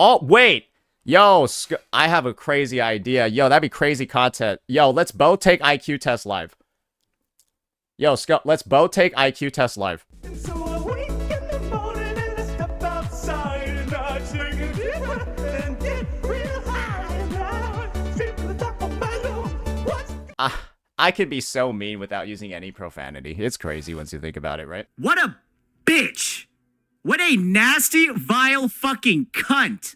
Oh, wait. Yo, I have a crazy idea. Yo, that'd be crazy content. Yo, let's both take IQ test live. Yo, let's both take IQ test live. I could be so mean without using any profanity. It's crazy once you think about it, right? What a bitch! What a nasty, vile fucking cunt!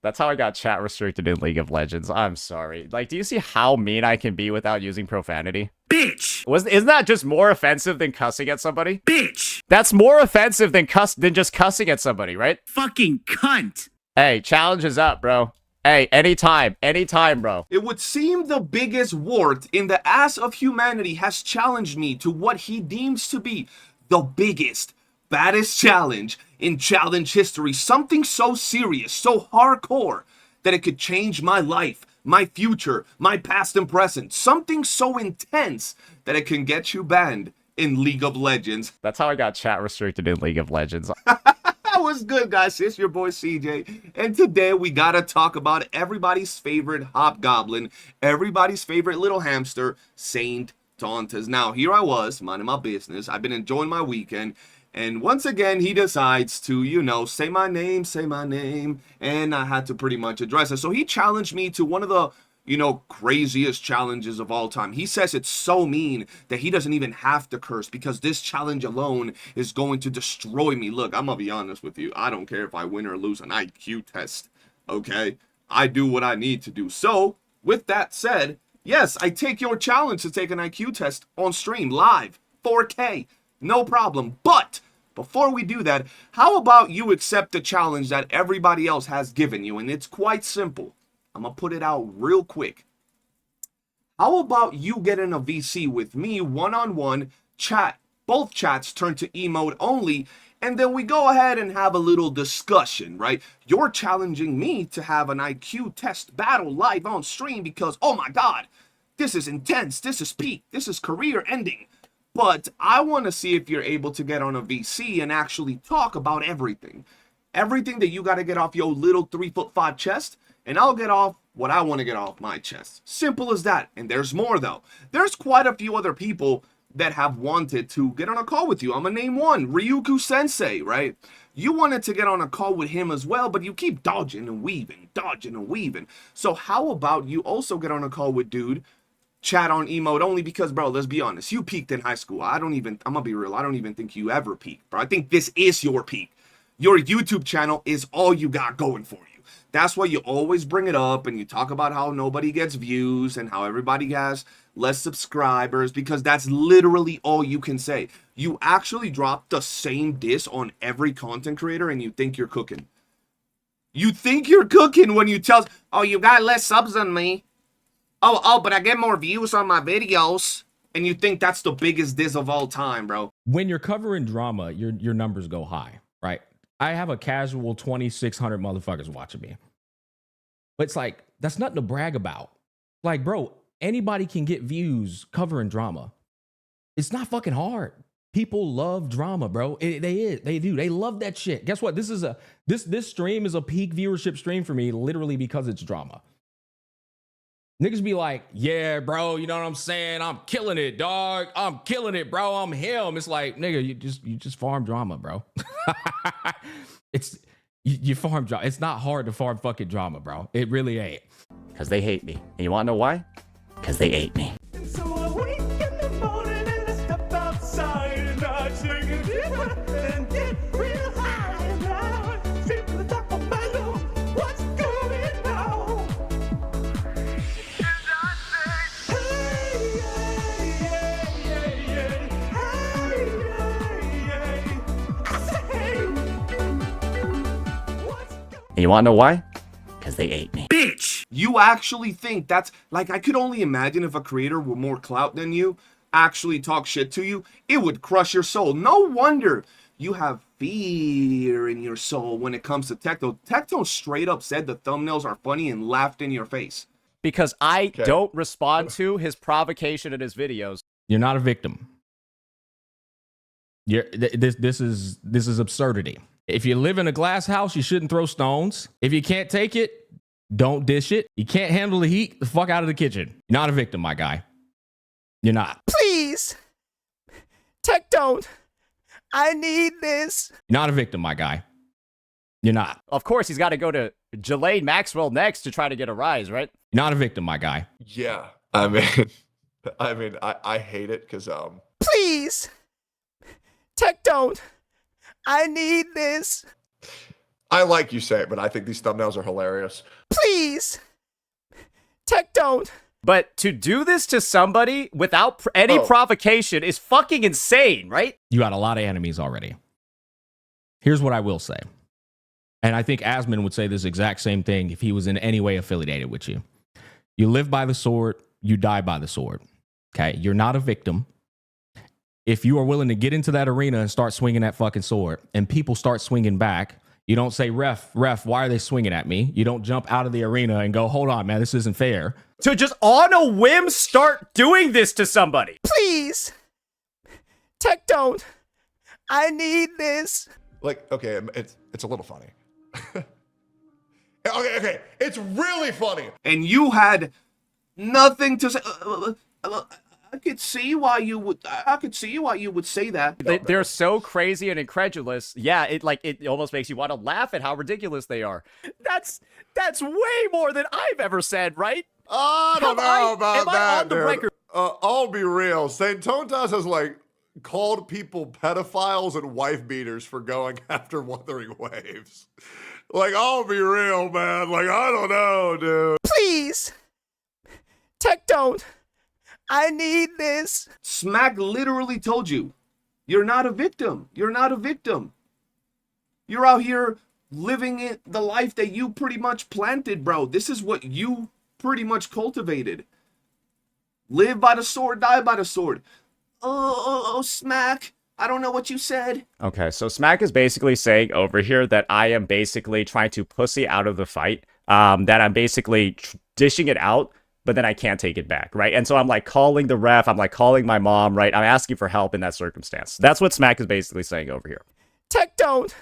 That's how I got chat restricted in League of Legends. I'm sorry. Like, do you see how mean I can be without using profanity? Bitch! Isn't that just more offensive than cussing at somebody? Bitch! That's more offensive than just cussing at somebody, right? Fucking cunt! Hey, challenge is up, bro. Hey, anytime, bro. It would seem the biggest wart in the ass of humanity has challenged me to what he deems to be the biggest, baddest challenge in challenge history. Something so serious, so hardcore, that it could change my life, my future, my past and present. Something so intense that it can get you banned in League of Legends. That's how I got chat restricted in League of Legends. What's good, guys? It's your boy CJ, and today we gotta talk about everybody's favorite hobgoblin, everybody's favorite little hamster, SAINTONTAS. Now, here I was, minding my business. I've been enjoying my weekend, and once again, he decides to, you know, say my name, and I had to pretty much address it. So he challenged me to one of the, you know, craziest challenges of all time. He says it's so mean that he doesn't even have to curse because this challenge alone is going to destroy me. Look, I'm gonna be honest with you. I don't care if I win or lose an IQ test, okay? I do what I need to do. So, with that said, yes, I take your challenge to take an IQ test on stream, live, 4K, no problem. But before we do that, how about you accept the challenge that everybody else has given you? And it's quite simple. I'm gonna put it out real quick. How about you get in a VC with me, one-on-one, chat, both chats turn to emote only, and then we go ahead and have a little discussion, right? You're challenging me to have an IQ test battle live on stream because, oh my god, this is intense, this is peak, this is career ending. But I want to see if you're able to get on a VC and actually talk about everything. Everything that you got to get off your little 3'5" chest, and I'll get off what I want to get off my chest. Simple as that. And there's more though. There's quite a few other people that have wanted to get on a call with you. I'm gonna name one, Ryuku Sensei, right? You wanted to get on a call with him as well, but you keep dodging and weaving, So how about you also get on a call with dude, chat on emote only because, bro, let's be honest, you peaked in high school. I'm gonna be real, I don't even think you ever peaked, bro. I think this is your peak. Your YouTube channel is all you got going for you. That's why you always bring it up and you talk about how nobody gets views and how everybody has less subscribers, because that's literally all you can say. You actually drop the same diss on every content creator and you think you're cooking. You think you're cooking when you tell, oh, you got less subs than me. Oh, but I get more views on my videos. And you think that's the biggest diss of all time, bro. When you're covering drama, your numbers go high, right? I have a casual 2,600 motherfuckers watching me. But it's like, that's nothing to brag about. Like, bro, anybody can get views covering drama. It's not fucking hard. People love drama, bro. They do. They love that shit. Guess what? This stream is a peak viewership stream for me, literally because it's drama. Niggas be like, yeah, bro, you know what I'm saying? I'm killing it, dog. I'm killing it, bro. I'm him. It's like, nigga, you just farm drama, bro. You farm drama. It's not hard to farm fucking drama, bro. It really ain't. Because they hate me. And you want to know why? Because they ate me. And you want to know why? Because they ate me. Bitch! You actually think that's, like, I could only imagine if a creator with more clout than you actually talk shit to you, it would crush your soul. No wonder you have fear in your soul when it comes to Tecto. Tecto straight up said the thumbnails are funny and laughed in your face. Because I don't respond to his provocation in his videos. You're not a victim. This is absurdity. If you live in a glass house, you shouldn't throw stones. If you can't take it, don't dish it. You can't handle the heat, the fuck out of the kitchen. You're not a victim, my guy. You're not. Please. Tech don't. I need this. You're not a victim, my guy. You're not. Of course, he's got to go to Ghislaine Maxwell next to try to get a rise, right? You're not a victim, my guy. Yeah. I mean, I hate it because Please. Tech don't. I need this. I like you say it, but I think these thumbnails are hilarious. Please. Tech don't. But to do this to somebody without any provocation is fucking insane, right? You got a lot of enemies already. Here's what I will say. And I think Asmon would say this exact same thing if he was in any way affiliated with you. You live by the sword, you die by the sword. Okay? You're not a victim. If you are willing to get into that arena and start swinging that fucking sword, and people start swinging back, you don't say, ref, why are they swinging at me? You don't jump out of the arena and go, hold on, man, this isn't fair. To just on a whim start doing this to somebody. Please. Tech don't. I need this. Like, okay, it's a little funny. Okay, it's really funny. And you had nothing to say. I could see why you would. I could see why you would say that. They're so crazy and incredulous. Yeah, it almost makes you want to laugh at how ridiculous they are. That's way more than I've ever said, right? I don't know about that, dude. Record? I'll be real. SAINTONTAS has like called people pedophiles and wife beaters for going after Wuthering Waves. Like, I'll be real, man. Like, I don't know, dude. Please. Tech don't. I need this. Smack literally told you, you're not a victim. You're not a victim. You're out here living it, the life that you pretty much planted, bro. This is what you pretty much cultivated. Live by the sword, die by the sword. Oh, Smack. I don't know what you said. Okay, so Smack is basically saying over here that I am basically trying to pussy out of the fight. That I'm basically dishing it out, but then I can't take it back, right? And so I'm like calling the ref, I'm like calling my mom, right? I'm asking for help in that circumstance. That's what Smack is basically saying over here. Tech don't.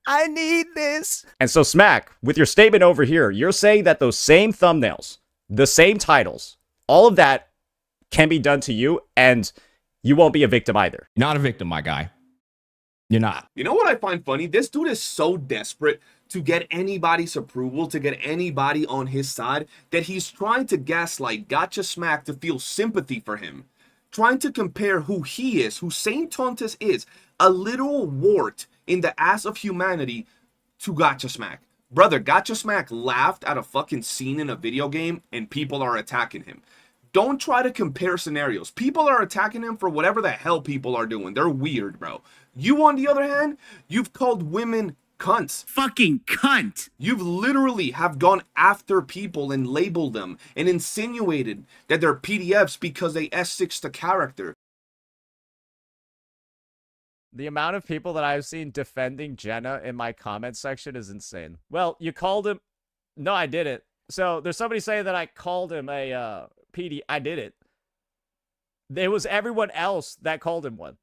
I need this. And so Smack, with your statement over here, you're saying that those same thumbnails, the same titles, all of that can be done to you, and you won't be a victim either. You're not a victim, my guy. You're not. You know what I find funny? This dude is so desperate to get anybody's approval, to get anybody on his side, that he's trying to gaslight Gacha Smack to feel sympathy for him. Trying to compare who he is, who SAINTONTAS is, a literal wart in the ass of humanity, to Gacha Smack. Brother, Gacha Smack laughed at a fucking scene in a video game and people are attacking him. Don't try to compare scenarios. People are attacking him for whatever the hell people are doing. They're weird, bro. You, on the other hand, you've called women cunts. Fucking cunt. You've literally have gone after people and labeled them and insinuated that they're PDFs because they S6 the character. The amount of people that I've seen defending Jenna in my comment section is insane. Well, you called him... No, I didn't. So there's somebody saying that I called him a PD. I did it. It was everyone else that called him one.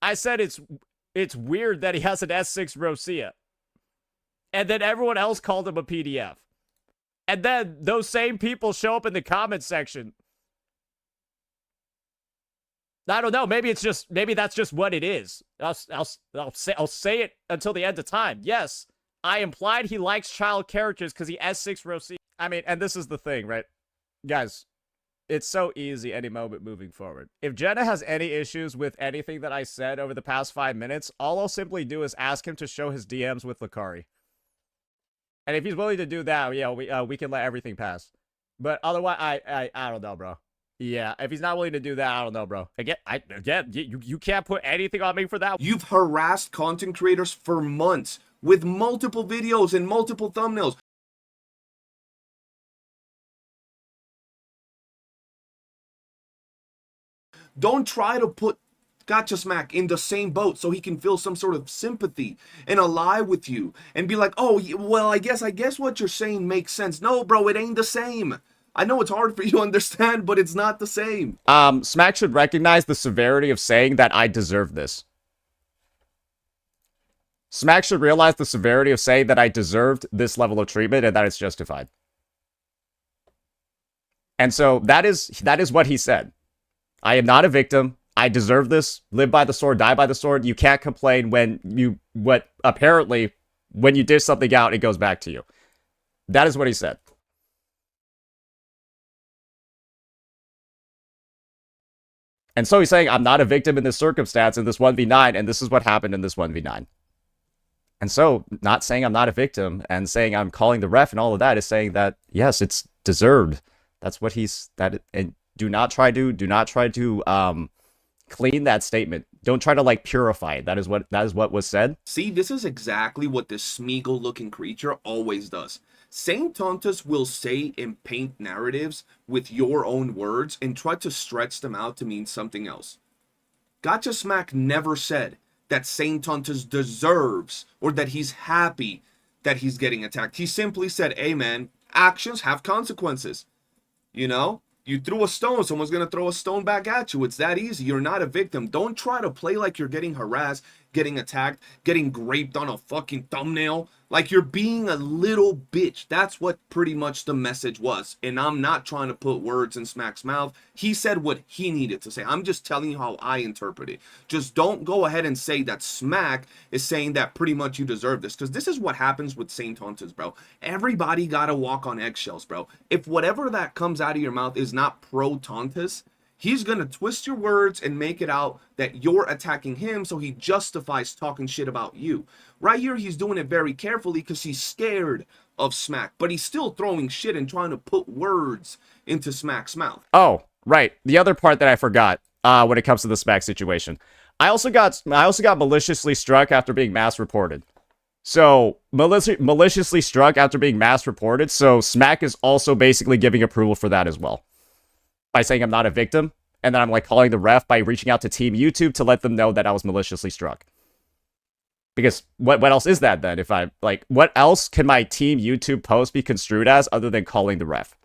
I said it's weird that he has an S6 Rosia. And then everyone else called him a PDF. And then those same people show up in the comment section. I don't know. Maybe that's just what it is. I'll say it until the end of time. Yes, I implied he likes child characters because he S6 Rosia. I mean, and this is the thing, right? Guys, it's so easy any moment moving forward. If Jenna has any issues with anything that I said over the past 5 minutes, all I'll simply do is ask him to show his DMs with Lakari. And if he's willing to do that, yeah, we can let everything pass. But otherwise, I don't know, bro. Yeah, if he's not willing to do that, I don't know, bro. Again, you can't put anything on me for that. You've harassed content creators for months with multiple videos and multiple thumbnails. Don't try to put Gacha Smack in the same boat so he can feel some sort of sympathy and ally with you and be like, oh, well, I guess what you're saying makes sense. No, bro, it ain't the same. I know it's hard for you to understand, but it's not the same. Smack should recognize the severity of saying that I deserve this. Smack should realize the severity of saying that I deserved this level of treatment and that it's justified. And so that is what he said. I am not a victim. I deserve this. Live by the sword, die by the sword. You can't complain when apparently when you dish something out, it goes back to you. That is what he said. And so he's saying, I'm not a victim in this circumstance, in this 1v9, and this is what happened in this 1v9. And so, not saying I'm not a victim, and saying I'm calling the ref and all of that is saying that, yes, it's deserved. That's what and do not try to clean that statement. Don't try to, like, purify it. That is what was said. See, this is exactly what this smeagle-looking creature always does. SAINTONTAS will say and paint narratives with your own words and try to stretch them out to mean something else. Gacha Smack never said that SAINTONTAS deserves or that he's happy that he's getting attacked. He simply said, hey man, actions have consequences. You know? You threw a stone, someone's going to throw a stone back at you. It's that easy. You're not a victim. Don't try to play like you're getting harassed, getting attacked, getting graped on a fucking thumbnail. Like you're being a little bitch. That's what pretty much the message was. And I'm not trying to put words in Smack's mouth. He said what he needed to say. I'm just telling you how I interpret it. Just don't go ahead and say that Smack is saying that pretty much you deserve this. Because this is what happens with SAINTONTAS, bro. Everybody gotta walk on eggshells, bro. If whatever that comes out of your mouth is not pro-Tontas, he's going to twist your words and make it out that you're attacking him, so he justifies talking shit about you. Right here, he's doing it very carefully because he's scared of Smack, but he's still throwing shit and trying to put words into Smack's mouth. Oh, right. The other part that I forgot when it comes to the Smack situation. I also got maliciously struck after being mass reported. So, maliciously struck after being mass reported, so Smack is also basically giving approval for that as well. By saying I'm not a victim, and then I'm like calling the ref by reaching out to Team YouTube to let them know that I was maliciously struck. Because what else is that then? If I like, what else can my Team YouTube post be construed as other than calling the ref?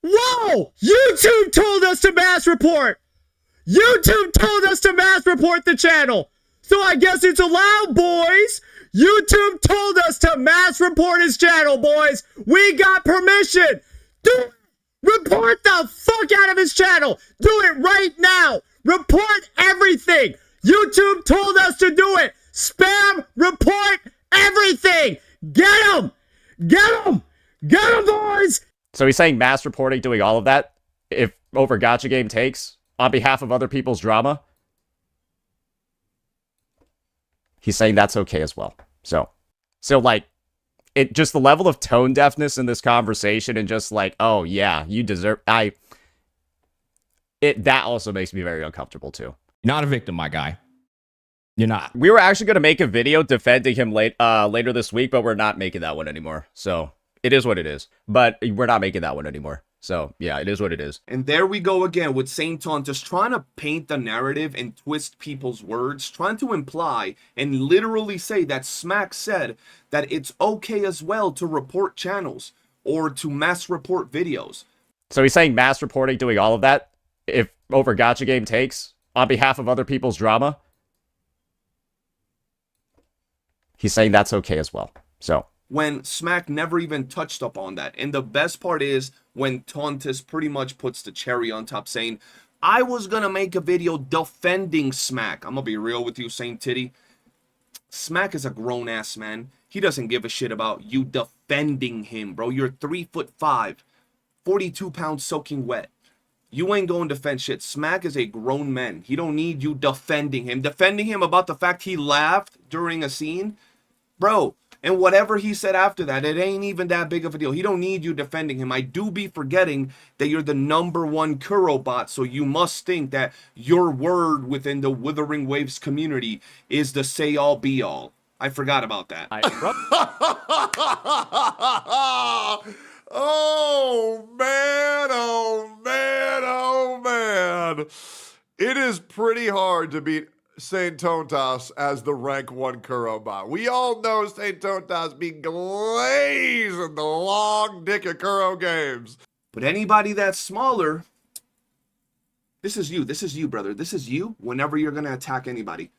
Whoa! YouTube told us to mass report! YouTube told us to mass report the channel! So I guess it's allowed, boys! YouTube told us to mass report his channel, boys! We got permission! Do it! Report the fuck out of his channel! Do it right now! Report everything! YouTube told us to do it! Spam! Report everything! Get him! Get him! Get him, boys! So he's saying mass reporting, doing all of that, if over Gacha Game takes, on behalf of other people's drama, he's saying that's okay as well. So like, it just the level of tone deafness in this conversation and just like, oh yeah, you deserve, that also makes me very uncomfortable too. Not a victim, my guy. You're not. We were actually going to make a video defending him later this week, but we're not making that one anymore. So it is what it is. But we're not making that one anymore. So yeah, it is what it is. And there we go again with SAINTONTAS trying to paint the narrative and twist people's words, trying to imply and literally say that Smack said that it's okay as well to report channels or to mass report videos. So he's saying mass reporting, doing all of that, if over Gacha Game takes, on behalf of other people's drama, he's saying that's okay as well. So when Smack never even touched up on that. And the best part is when Tontas pretty much puts the cherry on top saying, I was going to make a video defending Smack. I'm going to be real with you, Saint Titty. Smack is a grown-ass man. He doesn't give a shit about you defending him, bro. You're 3'5", 42 pounds soaking wet. You ain't going to defend shit. Smack is a grown man. He don't need you defending him. Defending him about the fact he laughed during a scene. Bro, and whatever he said after that, it ain't even that big of a deal. He don't need you defending him. I do be forgetting that you're the #1 Kuro bot, so you must think that your word within the Wuthering Waves community is the say-all be-all. I forgot about that. Oh, man, oh, man, oh, man. It is pretty hard to beat SAINTONTAS as the rank 1 Kuro bot. We all know SAINTONTAS be glazing the long dick of Kuro games. But anybody that's smaller, this is you, brother. This is you whenever you're going to attack anybody.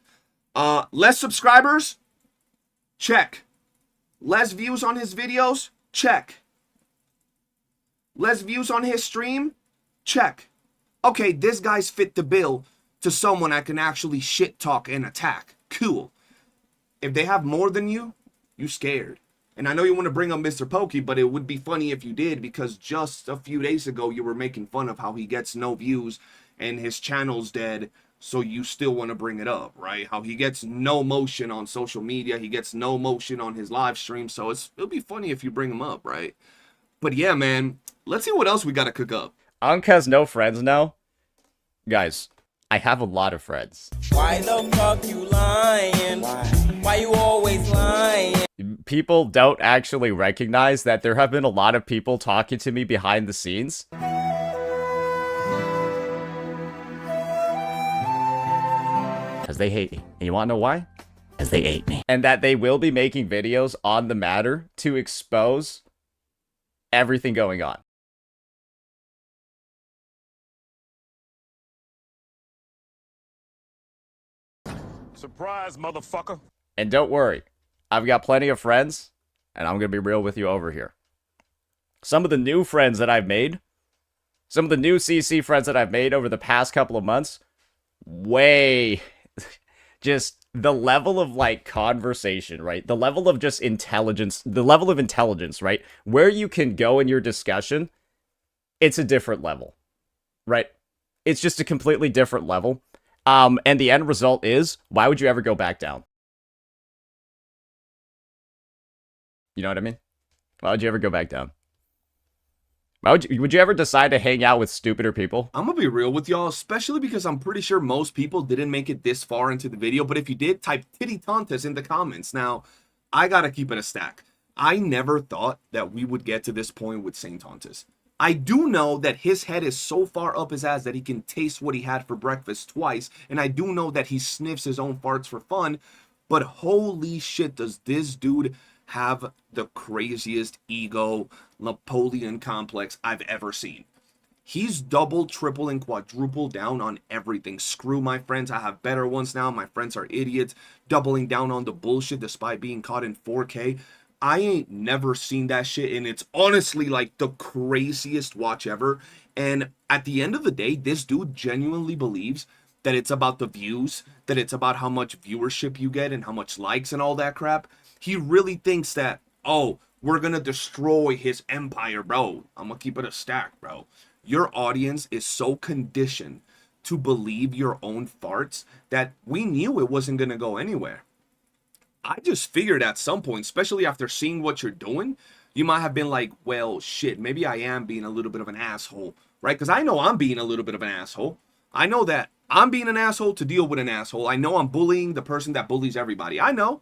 Less subscribers, Check. Less views on his videos? Check. Less views on his stream? Check. Okay, this guy's fit the bill to someone I can actually shit talk and attack. Cool. If they have more than you, you scared. And I know you want to bring up Mr. Pokey, but it would be funny if you did, because just a few days ago you were making fun of how he gets no views and his channel's dead, so you still want to bring it up, right? How he gets no motion on social media, he gets no motion on his live stream, so it'll be funny if you bring him up, right? But yeah, man, let's see what else we got to cook up. Unk has no friends now? Guys, I have a lot of friends. Why the fuck you lying? Why you always lying? People don't actually recognize that there have been a lot of people talking to me behind the scenes. Because they hate me. And you want to know why? Because they hate me. And that they will be making videos on the matter to expose everything going on. Surprise, motherfucker. And don't worry, I've got plenty of friends, and I'm going to be real with you over here. Some of the new friends that I've made, some of the new CC friends that I've made over the past couple of months, way, just the level of, like, conversation, right? The level of just intelligence, the level of intelligence, right? Where you can go in your discussion, it's a different level, right? It's just a completely different level. And the end result is, why would you ever go back down? You know what I mean? Why would you ever go back down? Why would you ever decide to hang out with stupider people? I'm gonna be real with y'all, especially because I'm pretty sure most people didn't make it this far into the video, but if you did, type titty-tontas in the comments. Now, I gotta keep it a stack. I never thought that we would get to this point with SAINTONTAS. I do know that his head is so far up his ass that he can taste what he had for breakfast twice, and I do know that he sniffs his own farts for fun, but holy shit, does this dude have the craziest ego Napoleon complex I've ever seen. He's double, triple, and quadruple down on everything. Screw my friends, I have better ones now, my friends are idiots, doubling down on the bullshit despite being caught in 4K. I ain't never seen that shit, and it's honestly like the craziest watch ever. And at the end of the day, this dude genuinely believes that it's about the views, that it's about how much viewership you get and how much likes and all that crap. He really thinks that, oh, we're gonna destroy his empire, bro. I'm gonna keep it a stack, bro. Your audience is so conditioned to believe your own farts that we knew it wasn't gonna go anywhere. I just figured at some point, especially after seeing what you're doing, you might have been like, well, shit, maybe I am being a little bit of an asshole, right? Because I know I'm being a little bit of an asshole. I know that I'm being an asshole to deal with an asshole. I know I'm bullying the person that bullies everybody. I know.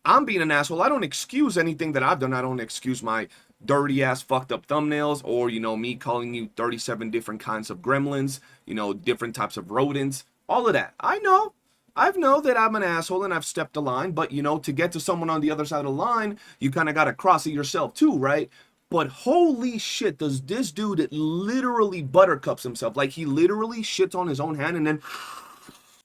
I'm being an asshole. I don't excuse anything that I've done. I don't excuse my dirty ass fucked up thumbnails or, you know, me calling you 37 different kinds of gremlins, you know, different types of rodents, all of that. I know that I'm an asshole and I've stepped the line, but, you know, to get to someone on the other side of the line, you kind of got to cross it yourself too, right? But holy shit, does this dude literally buttercups himself. Like, he literally shits on his own hand and then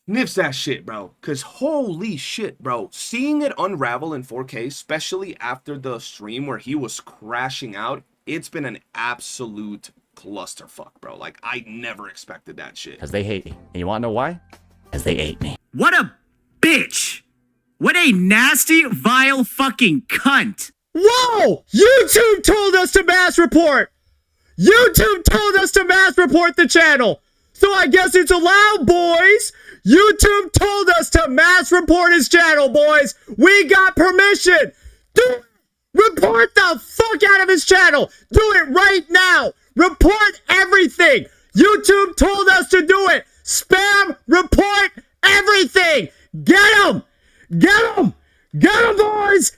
sniffs that shit, bro. Because holy shit, bro. Seeing it unravel in 4K, especially after the stream where he was crashing out, it's been an absolute clusterfuck, bro. Like, I never expected that shit. Because they hate me. And you want to know why? Because they hate me. What a bitch! What a nasty, vile fucking cunt! Whoa! YouTube told us to mass report! YouTube told us to mass report the channel! So I guess it's allowed, boys! YouTube told us to mass report his channel, boys! We got permission! Do it! Report the fuck out of his channel! Do it right now! Report everything! YouTube told us to do it! Spam report everything! Get him! Get him! Get him, boys!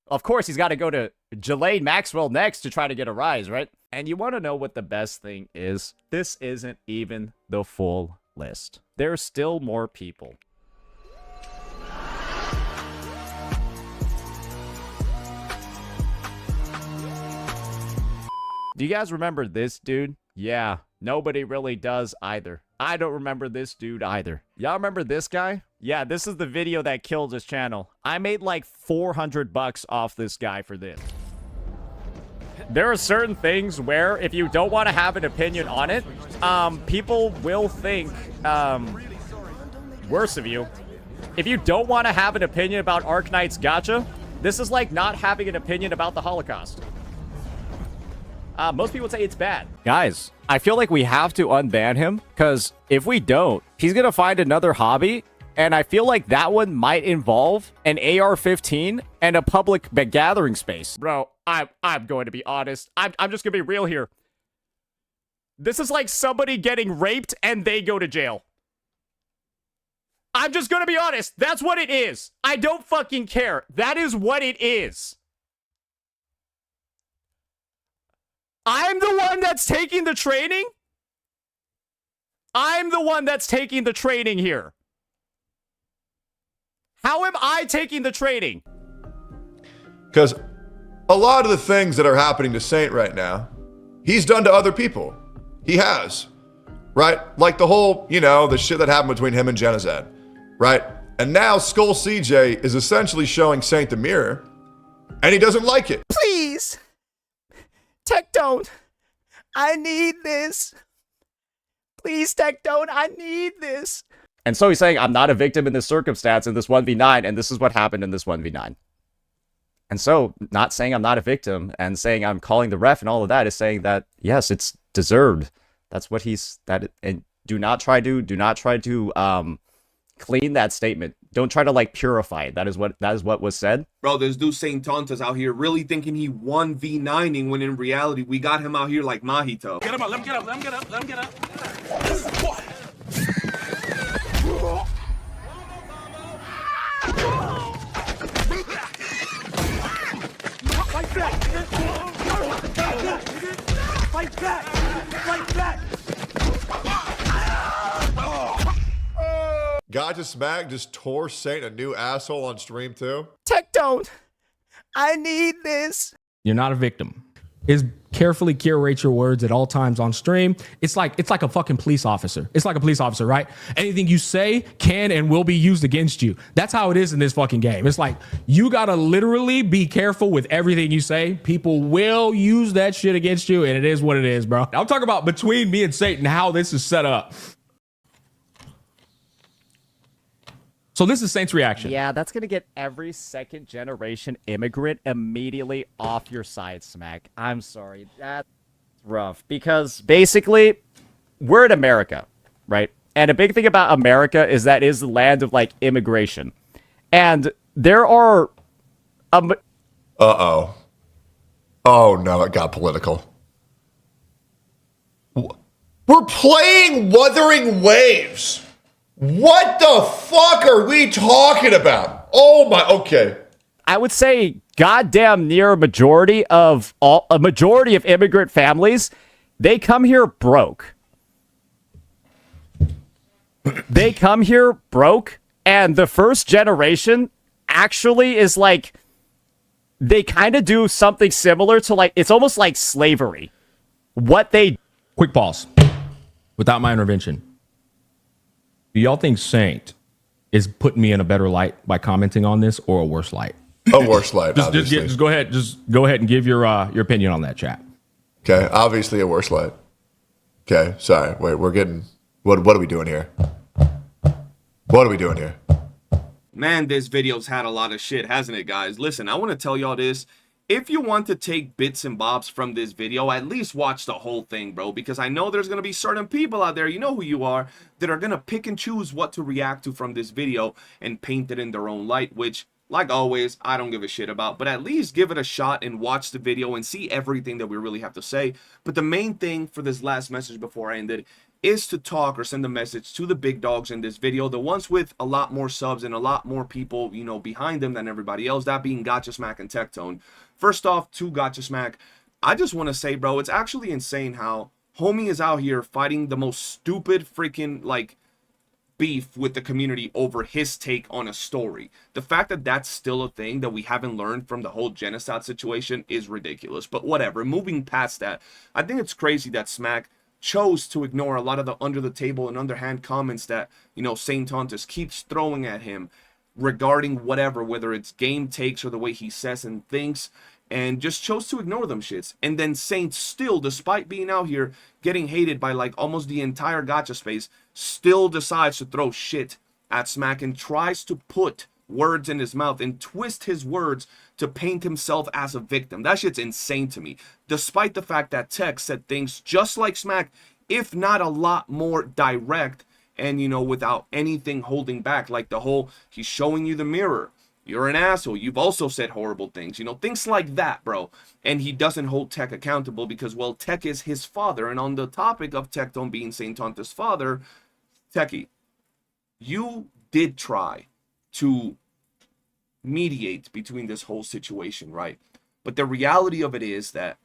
Of course, he's got to go to Ghislaine Maxwell next to try to get a rise, right? And you want to know what the best thing is? This isn't even the full list. There's still more people. Do you guys remember this dude? Yeah, nobody really does either. I don't remember this dude either. Y'all remember this guy? Yeah, this is the video that killed his channel. I made like 400 bucks off this guy for this. There are certain things where if you don't want to have an opinion on it, people will think worse of you. If you don't want to have an opinion about Arknight's gacha, this is like not having an opinion about the Holocaust. Most people would say it's bad. Guys, I feel like we have to unban him, because if we don't, he's going to find another hobby, and I feel like that one might involve an AR-15 and a public gathering space. Bro, I'm going to be honest. I'm just going to be real here. This is like somebody getting raped and they go to jail. I'm just going to be honest. That's what it is. I don't fucking care. That is what it is. I'm the one that's taking the training? I'm the one that's taking the training here. How am I taking the training? Because a lot of the things that are happening to Saint right now, he's done to other people. He has, right? Like the whole, you know, the shit that happened between him and Genozad, right? And now Skull CJ is essentially showing Saint the mirror, and he doesn't like it. Please. Tech don't. I need this. Please, Tech don't. I need this. And so he's saying, I'm not a victim in this circumstance in this 1v9, and this is what happened in this 1v9. And so, not saying I'm not a victim, and saying I'm calling the ref and all of that is saying that, yes, it's deserved. That's what he's, and do not try to clean that statement. Don't try to like purify it. That is what was said. Bro, this dude SAINTONTAS out here really thinking he 1v9ing when in reality we got him out here like Mahito. Get him up, let him get up, let him get up, let him get up. Fight back! Fight back! Fight back! Gacha Smack just tore Saint a new asshole on stream too. Tech don't. I need this. You're not a victim. Is carefully curate your words at all times on stream. It's like a fucking police officer. It's like a police officer, right? Anything you say can and will be used against you. That's how it is in this fucking game. It's like you gotta literally be careful with everything you say. People will use that shit against you, and it is what it is, bro. I'm talking about between me and Satan, how this is set up. So this is Saint's reaction. Yeah, that's going to get every second generation immigrant immediately off your side, Smack. I'm sorry. That's rough. Because basically, we're in America, right? And a big thing about America is that it is the land of, like, immigration. And there are... Uh-oh. Oh, no, it got political. We're playing Wuthering Waves. What the fuck are we talking about? Oh my, okay. I would say goddamn near a majority of immigrant families, they come here broke. They come here broke, and the first generation actually is like, they kind of do something similar to like, it's almost like slavery. What they... Quick pause. Without my intervention. Do y'all think Saint is putting me in a better light by commenting on this, or a worse light? A worse light, obviously. Just go ahead and give your opinion on that, chat. Okay, obviously a worse light. Okay, sorry. Wait, we're getting... What are we doing here? What are we doing here? Man, this video's had a lot of shit, hasn't it, guys? Listen, I want to tell y'all this. If you want to take bits and bobs from this video, at least watch the whole thing, bro. Because I know there's going to be certain people out there, you know who you are, that are going to pick and choose what to react to from this video and paint it in their own light, which, like always, I don't give a shit about. But at least give it a shot and watch the video and see everything that we really have to say. But the main thing for this last message before I end it is to talk or send a message to the big dogs in this video, the ones with a lot more subs and a lot more people, you know, behind them than everybody else, that being Gacha Smack and Tectone. First off, to Gacha Smack, I just want to say, bro, it's actually insane how homie is out here fighting the most stupid freaking, like, beef with the community over his take on a story. The fact that that's still a thing that we haven't learned from the whole genocide situation is ridiculous. But whatever, moving past that, I think it's crazy that Smack chose to ignore a lot of the under the table and underhand comments that, you know, SAINTONTAS keeps throwing at him regarding whatever, whether it's game takes or the way he says and thinks, and just chose to ignore them shits. And then Saint still, despite being out here getting hated by like almost the entire gacha space, still decides to throw shit at Smack and tries to put words in his mouth and twist his words to paint himself as a victim. That shit's insane to me. Despite the fact that Tech said things just like Smack, if not a lot more direct, and, you know, without anything holding back, like the whole, he's showing you the mirror. You're an asshole. You've also said horrible things. You know, things like that, bro. And he doesn't hold Tech accountable because, well, Tech is his father. And on the topic of Tecton being SAINTONTAS' father, Techie, you did try to mediate between this whole situation, right? But the reality of it is that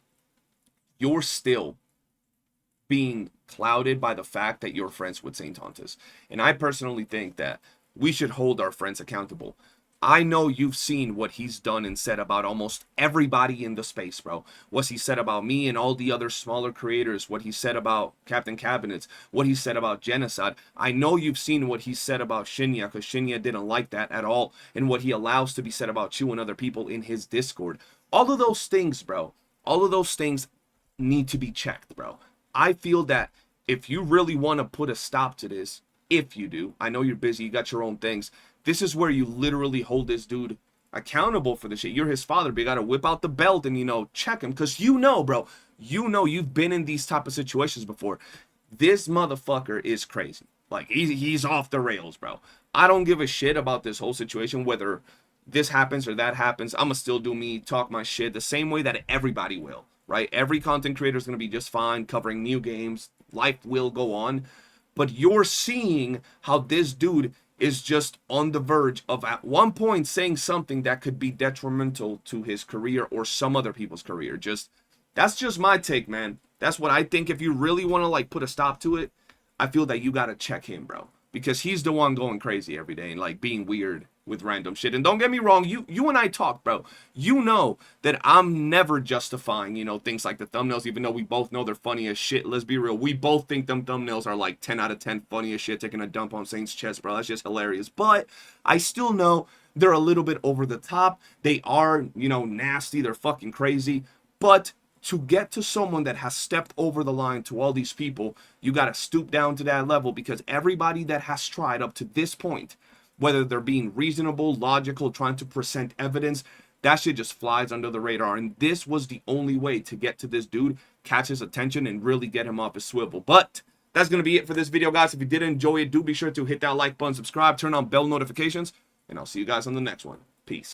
you're still being clouded by the fact that you're friends with SAINTONTAS. And I personally think that we should hold our friends accountable. I know you've seen what he's done and said about almost everybody in the space, bro. What he said about me and all the other smaller creators, what he said about Captain Cabinets, what he said about genocide. I know you've seen what he said about Shinya, because Shinya didn't like that at all, and what he allows to be said about you and other people in his Discord. All of those things, bro, all of those things need to be checked, bro. I feel that if you really want to put a stop to this, if you do, I know you're busy, you got your own things, this is where you literally hold this dude accountable for the shit. You're his father, but you gotta whip out the belt and, you know, check him, because you know, bro, you know you've been in these type of situations before. This motherfucker is crazy. Like, he's off the rails, bro. I don't give a shit about this whole situation, whether this happens or that happens. I'ma still do me, talk my shit the same way that everybody will. Right? Every content creator is going to be just fine covering new games. Life will go on. But you're seeing how this dude is just on the verge of at one point saying something that could be detrimental to his career or some other people's career. That's just my take, man. That's what I think. If you really want to like put a stop to it, I feel that you got to check him, bro. Because he's the one going crazy every day and like being weird with random shit. And don't get me wrong, you and I talk, bro. You know that I'm never justifying, you know, things like the thumbnails, even though we both know they're funny as shit. Let's be real. We both think them thumbnails are like 10 out of 10 funny as shit, taking a dump on Saint's chest, bro. That's just hilarious. But I still know they're a little bit over the top. They are, you know, nasty. They're fucking crazy. But to get to someone that has stepped over the line to all these people, you got to stoop down to that level, because everybody that has tried up to this point, whether they're being reasonable, logical, trying to present evidence, that shit just flies under the radar. And this was the only way to get to this dude, catch his attention, and really get him off his swivel. But that's going to be it for this video, guys. If you did enjoy it, do be sure to hit that like button, subscribe, turn on bell notifications, and I'll see you guys on the next one. Peace.